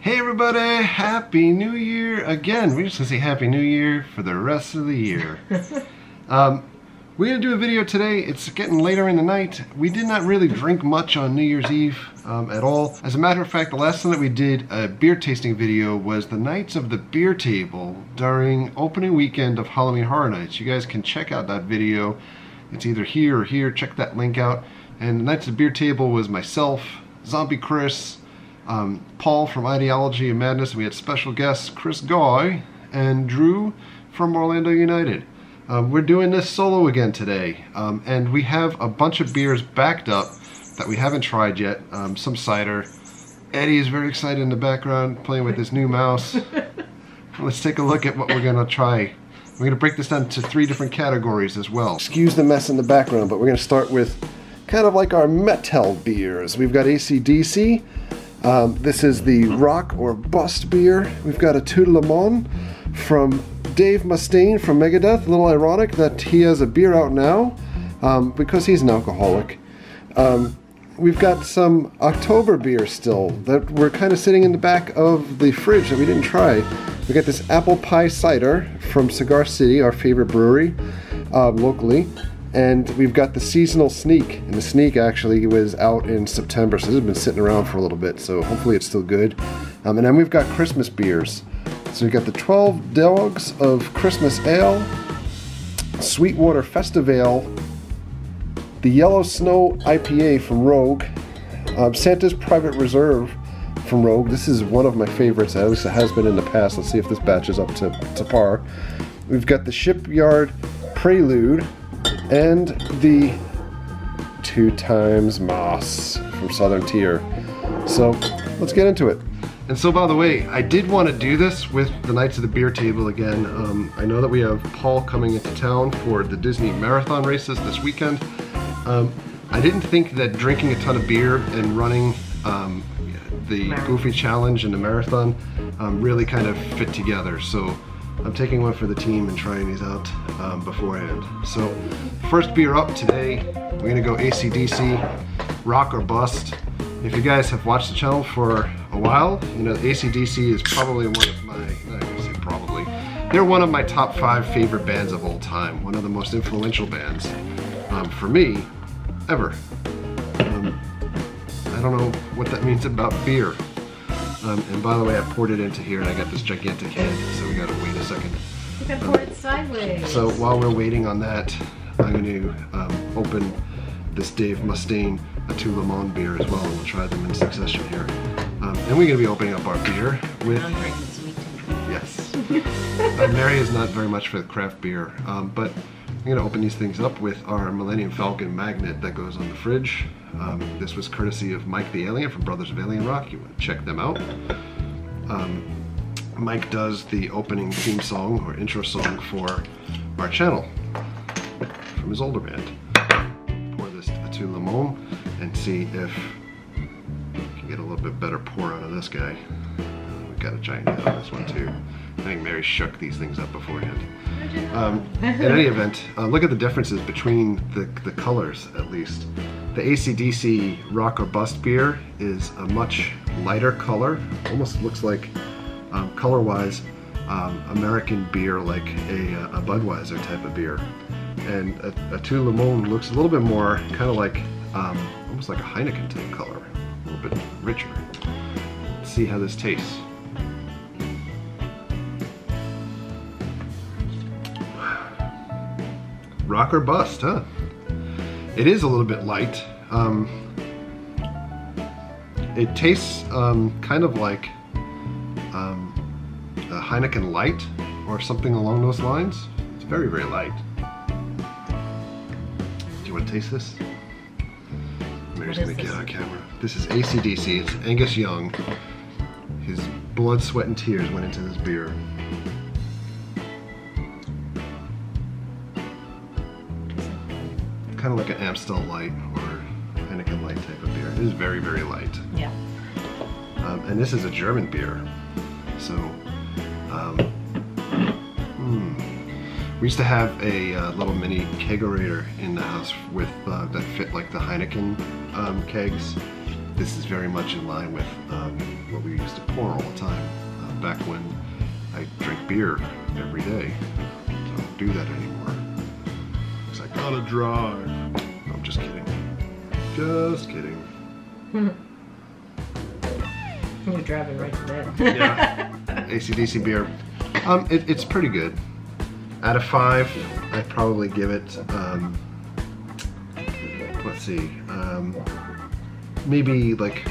Hey everybody, Happy New Year again. We're just gonna say Happy New Year for the rest of the year. We're gonna do a video today. It's getting later in the night. We did not really drink much on New Year's Eve at all. As a matter of fact, the last time that we did a beer tasting video was the nights of the beer table during opening weekend of Halloween Horror Nights. You guys can check out that video. It's either here or here. Check that link out. And the nights of the beer table was myself, Zombie Chris, Paul from Ideology and Madness, and we had special guests Chris Goy and Drew from Orlando United. We're doing this solo again today, and we have a bunch of beers backed up that we haven't tried yet. Some cider. Eddie is very excited in the background playing with his new mouse. Let's take a look at what we're going to try. We're going to break this down to 3 different categories as well. Excuse the mess in the background, but we're going to start with kind of like our metal beers. We've got AC/DC. This is the Rock or Bust beer. We've got a Tout Le Monde from Dave Mustaine from Megadeth. A little ironic that he has a beer out now because he's an alcoholic. We've got some October beer still that we're kind of sitting in the back of the fridge that we didn't try. We got this apple pie cider from Cigar City, our favorite brewery locally. And we've got the seasonal sneak, and the sneak actually was out in September, so this has been sitting around for a little bit, so hopefully it's still good. And then we've got Christmas beers. So we've got the 12 Dogs of Christmas Ale, Sweetwater Festive Ale, the Yellow Snow IPA from Rogue, Santa's Private Reserve from Rogue. This is one of my favorites, at least it has been in the past. Let's see if this batch is up to par. We've got the Shipyard Prelude, and the 2 Times Moss from Southern Tier. So let's get into it. And so, by the way, I did want to do this with the Nights of the Beer Table again. I know that we have Paul coming into town for the Disney Marathon races this weekend. I didn't think that drinking a ton of beer and running the Goofy Challenge and the marathon really kind of fit together. So I'm taking one for the team and trying these out beforehand. So first beer up today, we're gonna go AC/DC, Rock or Bust. If you guys have watched the channel for a while, you know AC/DC is probably one of my, I'm gonna say probably, they're one of my top 5 favorite bands of all time. One of the most influential bands for me, ever. I don't know what that means about beer. And by the way, I poured it into here and I got this gigantic head, so we gotta wait a second. You can pour it sideways. So while we're waiting on that, I'm going to open this Dave Mustaine, a Tout Le Monde beer as well, and we'll try them in succession here. And we're going to be opening up our beer with... I'm drinking sweet tea. Yes. Mary is not very much for the craft beer, but I'm going to open these things up with our Millennium Falcon magnet that goes on the fridge. This was courtesy of Mike the Alien from Brothers of Alien Rock. You want to check them out. Mike does the opening theme song or intro song for our channel from his older band. Pour this Tout Le Monde and see if we can get a little bit better pour out of this guy. We've got a giant hit on this one too. I think Mary shook these things up beforehand. In any event, look at the differences between the colors at least. The AC/DC Rock or Bust beer is a much lighter color. Almost looks like, color-wise, American beer, like a Budweiser type of beer. And a Tout Le Monde looks a little bit more kind of like, almost like a Heineken type color. A little bit richer. Let's see how this tastes. Rock or Bust, huh? It is a little bit light. It tastes kind of like a Heineken Light or something along those lines. It's very, very light. Do you want to taste this? Mary's gonna get on camera. This is AC/DC. It's Angus Young. His blood, sweat, and tears went into this beer. Kind of like an Amstel Light or Heineken Light type of beer. It is very, very light. Yeah. And this is a German beer. So, we used to have a little mini kegerator in the house with that fit like the Heineken kegs. This is very much in line with what we used to pour all the time. Back when I drink beer every day. So I don't do that anymore. Because I gotta drive. No, I'm just kidding. Just kidding. You're driving right to bed. Yeah. AC/DC beer. It's pretty good. Out of 5, I'd probably give it, let's see, maybe like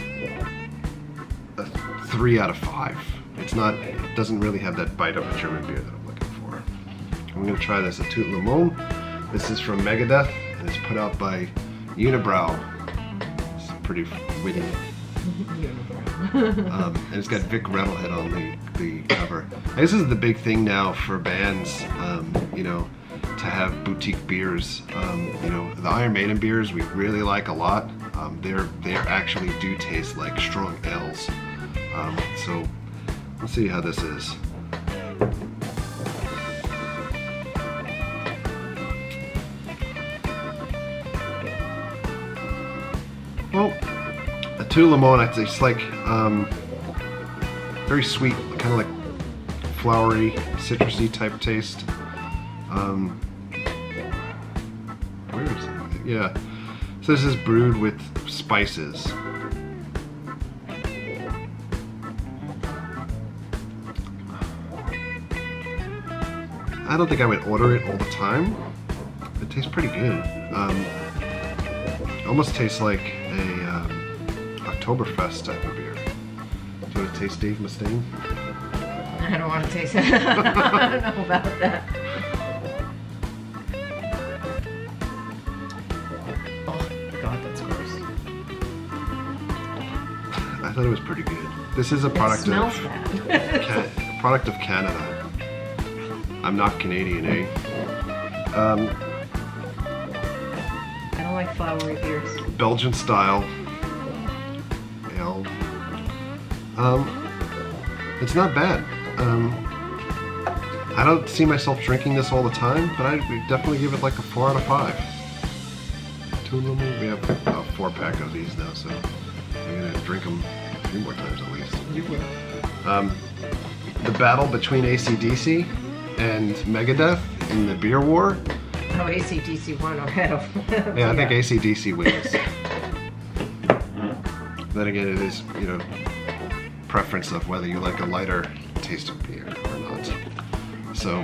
a 3 out of 5. It doesn't really have that bite of a German beer that I'm looking for. I'm gonna try this Tout Le Monde. This is from Megadeth, and it's put out by Unibrow. It's pretty witty. And it's got Vic Rattlehead on the cover. I guess this is the big thing now for bands, you know, to have boutique beers. You know, the Iron Maiden beers we really like a lot. They actually do taste like strong ales. So let's see how this is. Well, a Tout Le Monde, it's like very sweet, kind of like flowery, citrusy type taste. Where is it? Yeah. So this is brewed with spices. I don't think I would order it all the time. It tastes pretty good. Almost tastes like a Oktoberfest type of beer. Do you want to taste Dave Mustaine? I don't want to taste it. I don't know about that. Oh God, that's gross. I thought it was pretty good. This is a product It smells of bad. product of Canada. I'm not Canadian, eh? I don't like flowery beers. Belgian style ale. It's not bad. I don't see myself drinking this all the time, but I would definitely give it like a 4 out of 5. We have a 4-pack of these now, so I'm gonna drink them 3 more times at least. You will. The battle between AC/DC and Megadeth in the beer war. Oh, AC/DC won ahead of. Yeah, I think AC/DC wins. Then again, it is, you know, preference of whether you like a lighter tasting beer or not. So,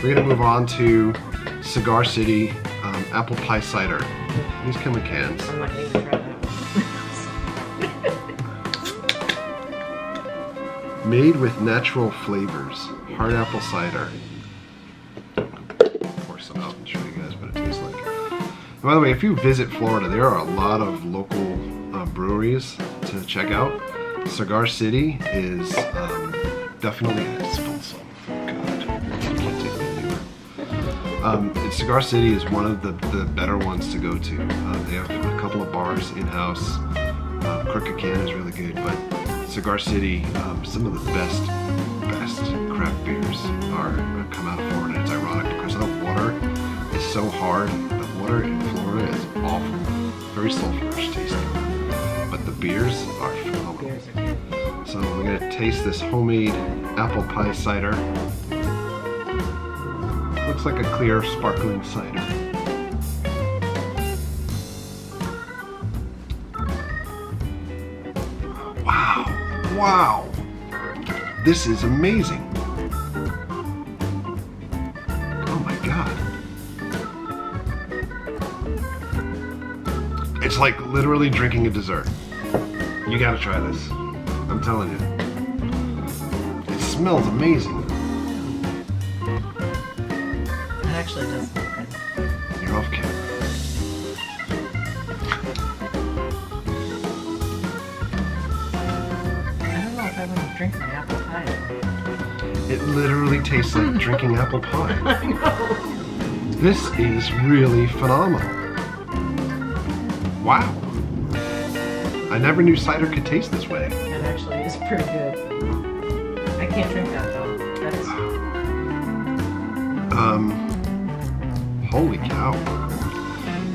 we're gonna move on to Cigar City apple pie cider. These come in cans. I'm not even try that one. Made with natural flavors, hard apple cider. Pour some out and show you guys what it tastes like. And by the way, if you visit Florida, there are a lot of local breweries to check out. Cigar City is definitely expulsive. God, can't take it anywhere. Cigar City is one of the better ones to go to. They have a couple of bars in-house. Crooked Can is really good, but Cigar City, some of the best craft beers come out of Florida. It's ironic because the water is so hard. The water in Florida is awful, very sulfurish tasting, but the beers are phenomenal. So we're gonna taste this homemade apple pie cider. Looks like a clear, sparkling cider. Wow, this is amazing. Oh my God. It's like literally drinking a dessert. You gotta try this. I'm telling you. It smells amazing. It actually does smell good. You're off camera. Drink my apple pie. It literally tastes like drinking apple pie. I know. This is really phenomenal. Wow. I never knew cider could taste this way. It actually is pretty good. I can't drink that though. That is. Holy cow.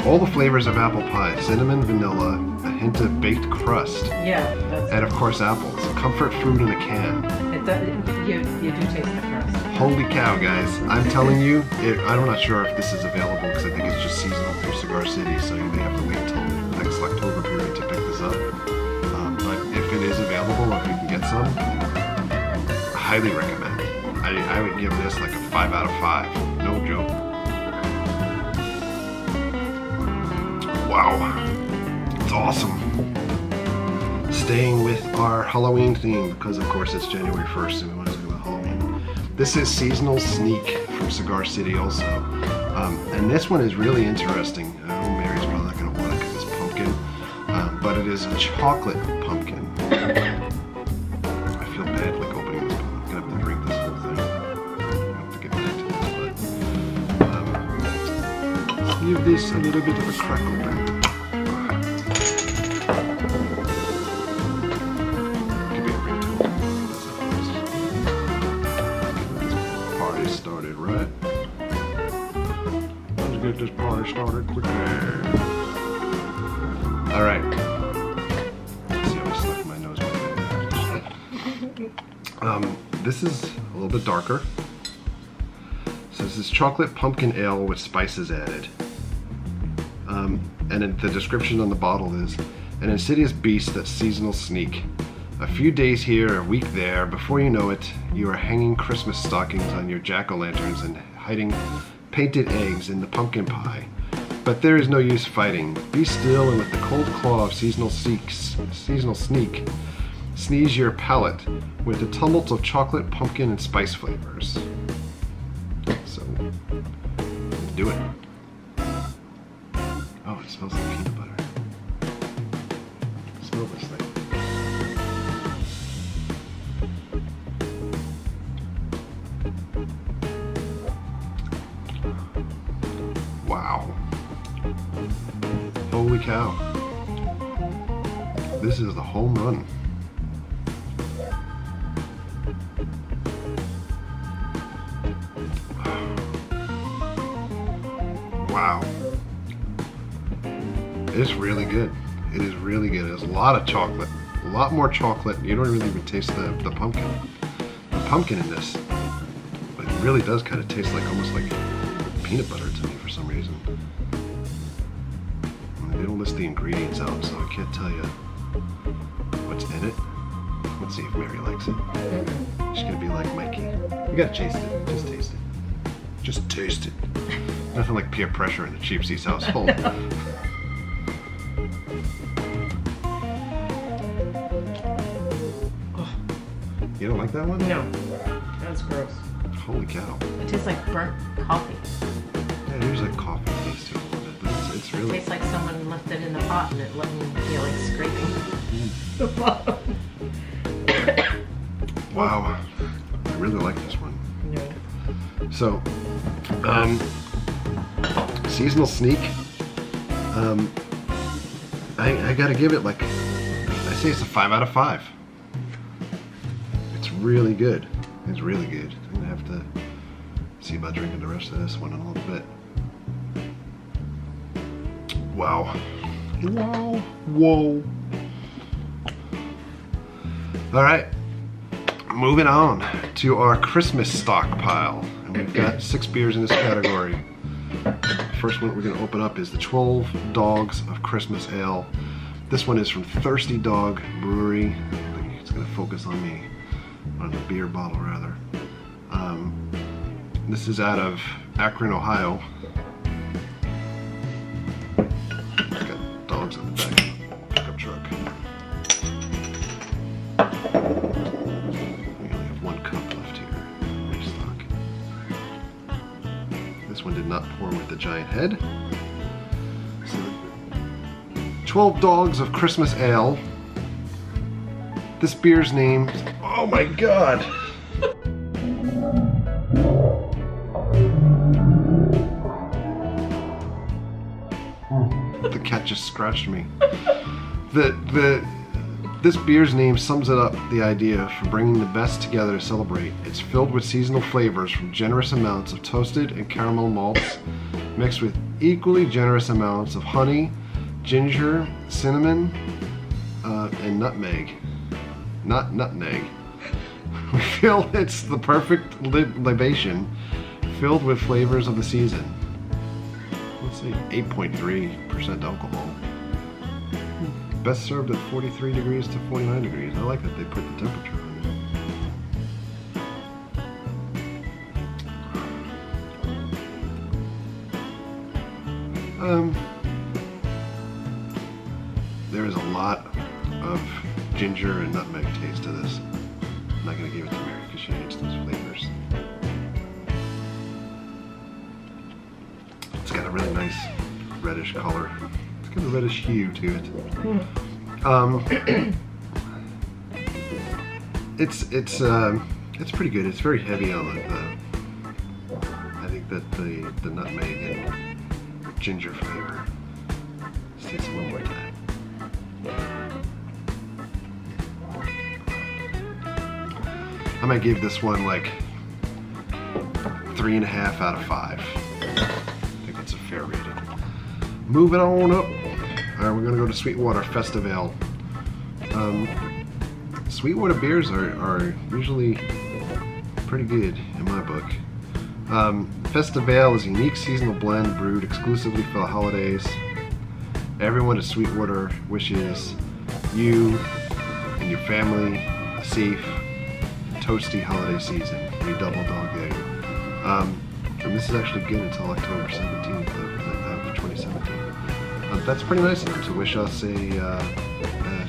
All the flavors of apple pie, cinnamon, vanilla, a hint of baked crust. Yeah, that's. And of course apples. Comfort food in a can. It does, you do taste the crust. Holy cow, guys. I'm telling you, I'm not sure if this is available because I think it's just seasonal through Cigar City, so you may have to wait until the next October period to pick this up. But if it is available, if you can get some, I highly recommend. I would give this like a 5 out of 5. No joke. Wow. It's awesome. Staying with our Halloween theme because of course it's January 1st and we want to talk about Halloween. This is Seasonal Sneak from Cigar City also. And this one is really interesting. I know Mary's probably not going to want it because it's pumpkin. But it is a chocolate pumpkin. I feel bad like opening this. I'm going to have to drink this whole thing. I have to get back to this. But give this a little bit of a crack open. Started, right? Let's get this party started quickly. Alright. Let's see how I stuck my nose back in. This is a little bit darker. So this is chocolate pumpkin ale with spices added. And the description on the bottle is an insidious beast that's seasonal sneak. A few days here, a week there, before you know it, you are hanging Christmas stockings on your jack-o'-lanterns and hiding painted eggs in the pumpkin pie. But there is no use fighting. Be still and with the cold claw of seasonal sneak, sneeze your palate with the tumult of chocolate, pumpkin, and spice flavors. So, let's do it. Oh, it smells like peanut butter. Smell this thing. Wow. Holy cow. This is the home run. Wow. It's really good. It is really good. There's a lot of chocolate. A lot more chocolate. You don't really even taste the pumpkin. The pumpkin in this, it really does kind of taste like almost like peanut butter to me for some reason. They don't list the ingredients out, so I can't tell you what's in it. Let's see if Mary likes it. She's gonna be like Mikey. You gotta taste it. Just taste it. Just taste it. Nothing like peer pressure in the Cheap Seats household. You don't like that one? No. That's gross. Holy cow. It tastes like burnt coffee. Yeah, there's like coffee taste to it a little bit, but it's really... It tastes like someone left it in the pot and it let me feel like scraping the bottom. Wow. I really like this one. Yeah. So, Seasonal Sneak. I gotta give it like, I say it's a 5 out of 5. It's really good. It's really good. I'm gonna have to see about drinking the rest of this one in a little bit. Wow. Wow. Whoa. All right. Moving on to our Christmas stockpile. And we've got 6 beers in this category. The first one we're going to open up is the 12 Dogs of Christmas Ale. This one is from Thirsty Dog Brewery. I think it's going to focus on the beer bottle rather. This is out of Akron, Ohio. It's got dogs on the back of the pickup truck. We only have 1 cup left here. Restock. This one did not pour with the giant head. So, 12 Dogs of Christmas Ale. This beer's name, oh my god! The cat just scratched me. This beer's name sums it up, the idea for bringing the best together to celebrate. It's filled with seasonal flavors from generous amounts of toasted and caramel malts, mixed with equally generous amounts of honey, ginger, cinnamon, and nutmeg. Not nutmeg. We feel it's the perfect libation filled with flavors of the season. Let's see, 8.3% alcohol. Best served at 43 degrees to 49 degrees. I like that they put the temperature on it. There is a lot of ginger and nutmeg taste to this. I'm not going to give it to Mary because she hates those flavors. It's got a really nice reddish color. It's got a reddish hue to it. It's pretty good. It's very heavy on the I think that the nutmeg and ginger flavor takes a little more time. I might give this one like 3.5 out of 5. I think that's a fair rating. Moving on up. Alright, we're gonna go to Sweetwater Festive Ale. Sweetwater beers are usually pretty good in my book. Festive Ale is a unique seasonal blend brewed exclusively for the holidays. Everyone at Sweetwater wishes you and your family a safe, toasty holiday season. We double dog there. And this is actually good until October 17th of 2017. That's pretty nice of them to wish us a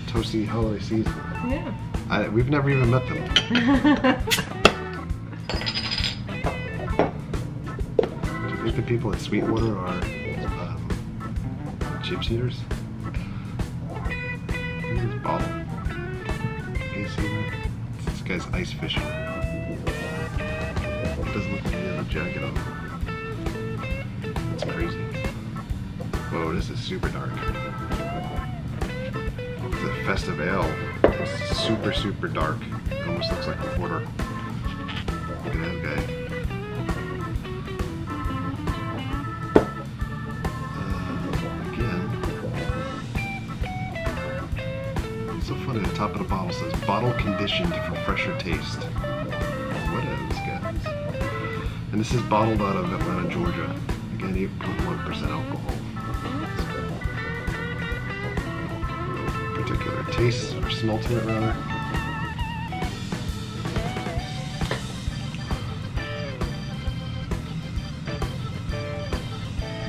toasty holiday season. Yeah. We've never even met them. Do you think the people at Sweetwater are chips eaters? Look at this bottle. Can you see that? This guy's ice fishing. It doesn't look like he has a jacket on. That's crazy. Whoa, this is super dark. It's a Festive Ale. It's super, super dark. It almost looks like a porter. Look at that guy. Again. It's so funny, the top of the bottle says, bottle conditioned for fresher taste. What is, guys? And this is bottled out of Atlanta, Georgia. Again, 8.1% alcohol. Particular taste or smell to it, rather.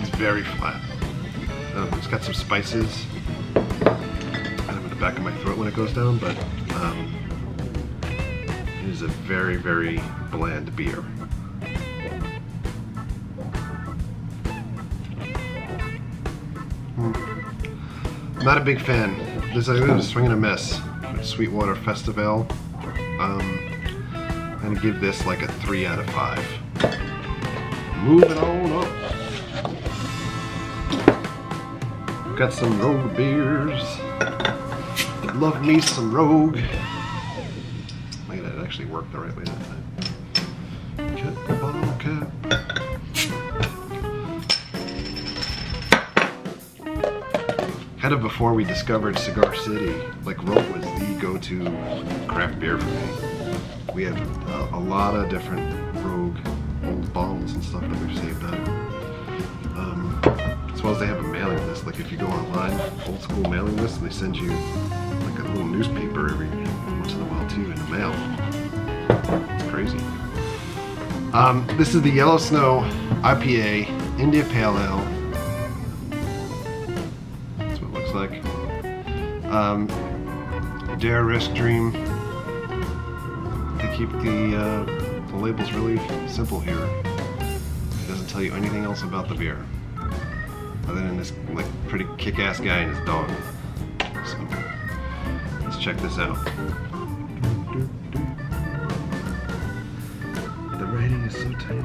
It's very flat. It's got some spices kind of in the back of my throat when it goes down, but it is a very, very bland beer. Not a big fan. This is a swing and a miss. Sweetwater Festive Ale. I'm gonna give this like a 3 out of 5. Moving on up. Got some Rogue beers. Love me some Rogue. Look at that, it actually worked the right way that time. Check the bottle cap. Kind of before we discovered Cigar City, like Rogue was the go-to craft beer for me. We have a lot of different Rogue old bottles and stuff that we've saved up. As well as they have a mailing list. Like if you go online, old school mailing list, and they send you like a little newspaper every once in a while too in the mail. It's crazy. This is the Yellow Snow IPA India Pale Ale. Like Dare Risk Dream. They keep the labels really simple here. It doesn't tell you anything else about the beer other than this like pretty kick-ass guy and his dog. So let's check this out. The writing is so tiny.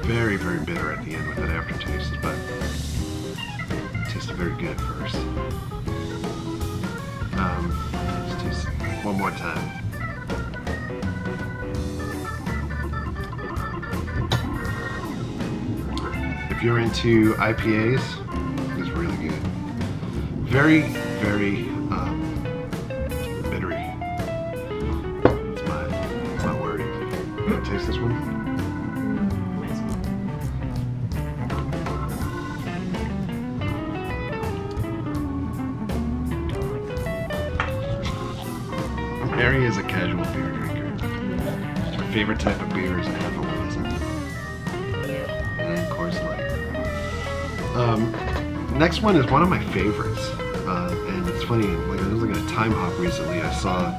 Very, very bitter at the end with that aftertaste, but it tasted very good at first. Let's taste one more time. If you're into IPAs, it's really good. Very, very bittery. That's my word. You want to taste this one? Mary is a casual beer drinker. Her favorite type of beer is half a Weizen. And of course, next one is one of my favorites. And it's funny, like I was looking at Time Hop recently. I saw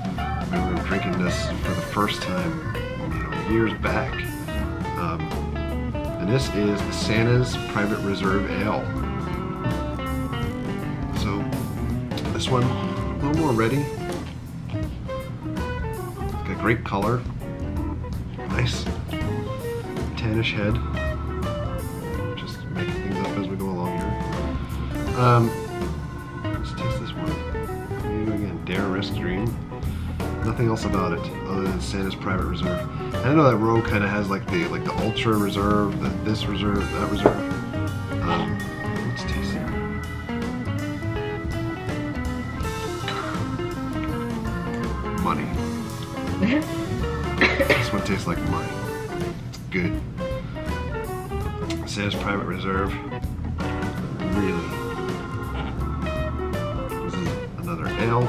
when we were drinking this for the first time, years back. And this is Santa's Private Reserve Ale. So this one, a little more ready. Got great color, nice tannish head. Just making things up as we go along here. Let's taste this one. Again, Dare Risk Dream. Nothing else about it other than Santa's Private Reserve. I know that row kind of has like the Ultra Reserve, this reserve, that reserve. Let's taste it. Money. This one tastes like money. It's good. Santa's Private Reserve. Really. This is another ale.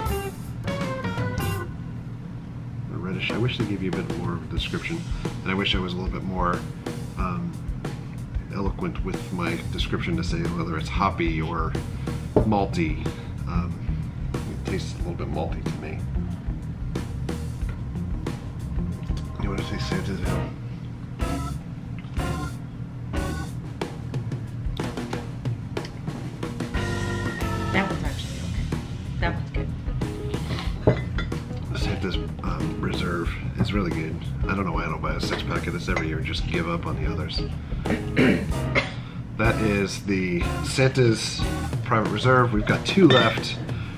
Reddish. I wish they gave you a bit more description, and I wish I was a little bit more eloquent with my description to say whether it's hoppy or malty. It tastes a little bit malty to me. You want to say Santa's Ale? That one's actually okay. That one's good. Santa's Reserve is really good. I don't know why I don't buy a 6-pack of this every year and just give up on the others. That is the Santa's Private Reserve. We've got 2 left.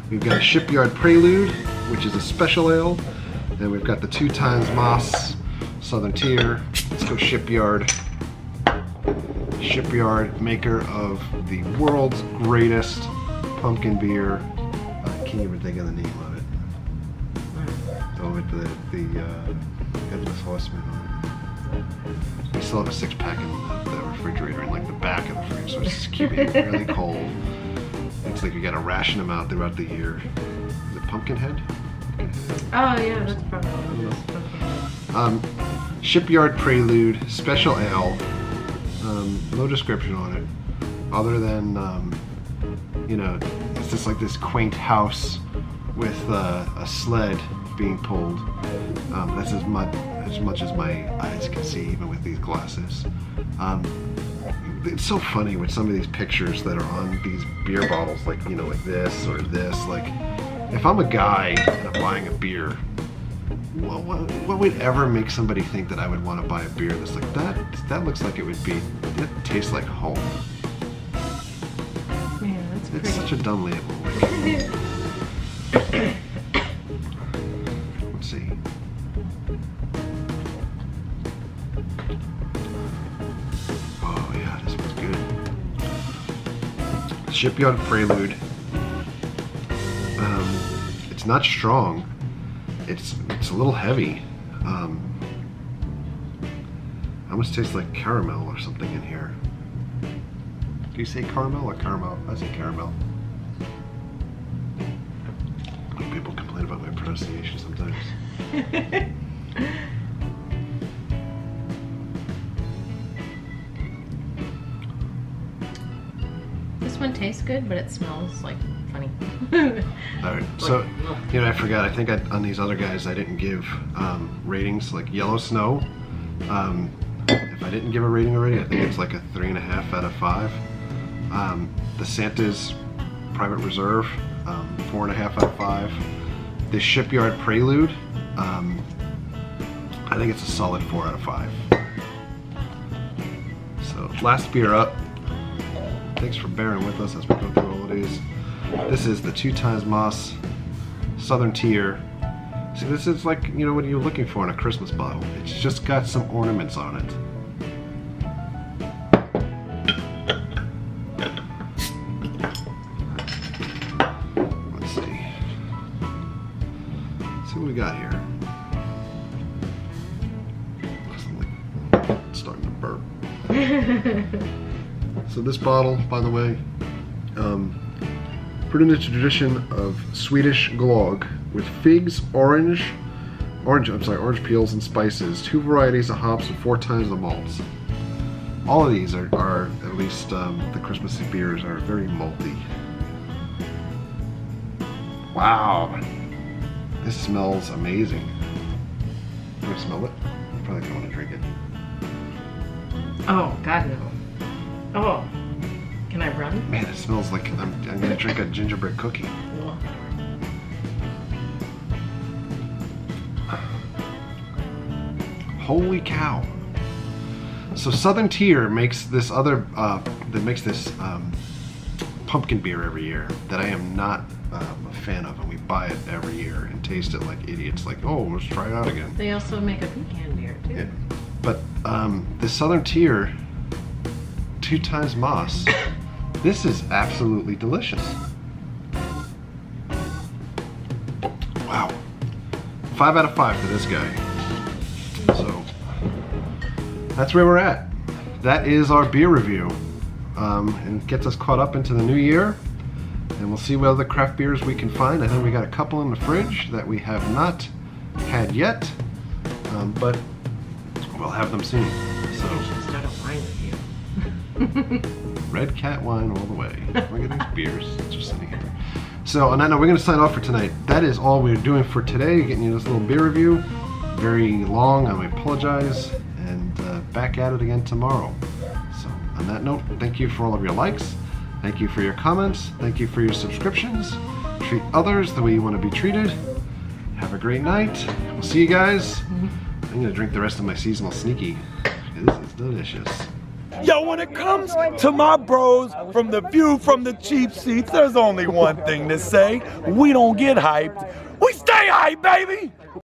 We've got a Shipyard Prelude, which is a special ale. Then we've got the 2 times Moss Southern Tier. Let's go Shipyard. Shipyard, maker of the world's greatest pumpkin beer. I can't even think of the name of it. Oh, with the Headless Horseman on it. We still have a 6-pack in the refrigerator in like the back of the fridge, so it's keeping it really cold. It's like we gotta ration them out throughout the year. Is it Pumpkinhead? Oh yeah, that's probably what it is. Shipyard Prelude, special ale. No description on it, other than it's just like this quaint house with a sled being pulled. That's as much as my eyes can see, even with these glasses. It's so funny with some of these pictures that are on these beer bottles, like like this or this. Like, if I'm a guy and I'm buying a beer, what would ever make somebody think that I would want to buy a beer that's like that? That looks like it tastes like home. Yeah, that's pretty. It's such a dumb label. Let's see. Oh yeah, this one's good. Shipyard Prelude. It's not strong. It's a little heavy. Almost tastes like caramel or something in here. Do you say caramel or caramel? I say caramel. People complain about my pronunciation sometimes. This one tastes good, but it smells like funny. Alright, so, I forgot. I think on these other guys I didn't give ratings, like Yellow Snow. If I didn't give a rating already, I think it's like a 3.5 out of 5. The Santa's Private Reserve, 4.5 out of 5. The Shipyard Prelude, I think it's a solid 4 out of 5. So, last beer up. Thanks for bearing with us as we go through all of these. This is the 2 times Moss Southern Tier. See, this is like, you know, what you're looking for in a Christmas bottle. It's just got some ornaments on it. Let's see. Let's see what we got here. It's starting to burp. So this bottle, by the way, put in the tradition of Swedish glögg with figs, orange peels and spices, 2 varieties of hops and 4 times the malts. All of these are at least the Christmas beers are very malty. Wow, this smells amazing. You want to smell it? You probably don't want to drink it. Oh, God no. Oh, can I run? Man, it smells like I'm gonna drink a gingerbread cookie. Holy cow! So Southern Tier makes this other pumpkin beer every year that I am not a fan of, and we buy it every year and taste it like idiots. Like, oh, let's try it out again. They also make a pecan beer too. Yeah. But the Southern Tier, 2 times moss. This is absolutely delicious. Wow. 5 out of 5 for this guy. So that's where we're at. That is our beer review. And gets us caught up into the new year. And we'll see what other craft beers we can find. I think we got a couple in the fridge that we have not had yet. But we'll have them soon. So I should start a wine review. Red Cat wine all the way. Look at these beers just sitting here. So on that note, we're going to sign off for tonight. That is all we're doing for today. Getting you this little beer review. Very long, I apologize. And back at it again tomorrow. So on that note, thank you for all of your likes. Thank you for your comments. Thank you for your subscriptions. Treat others the way you want to be treated. Have a great night. We'll see you guys. I'm going to drink the rest of my seasonal sneaky. This is delicious. Yo, when it comes to my bros from the view from the cheap seats, there's only one thing to say. We don't get hyped. We stay hyped, baby!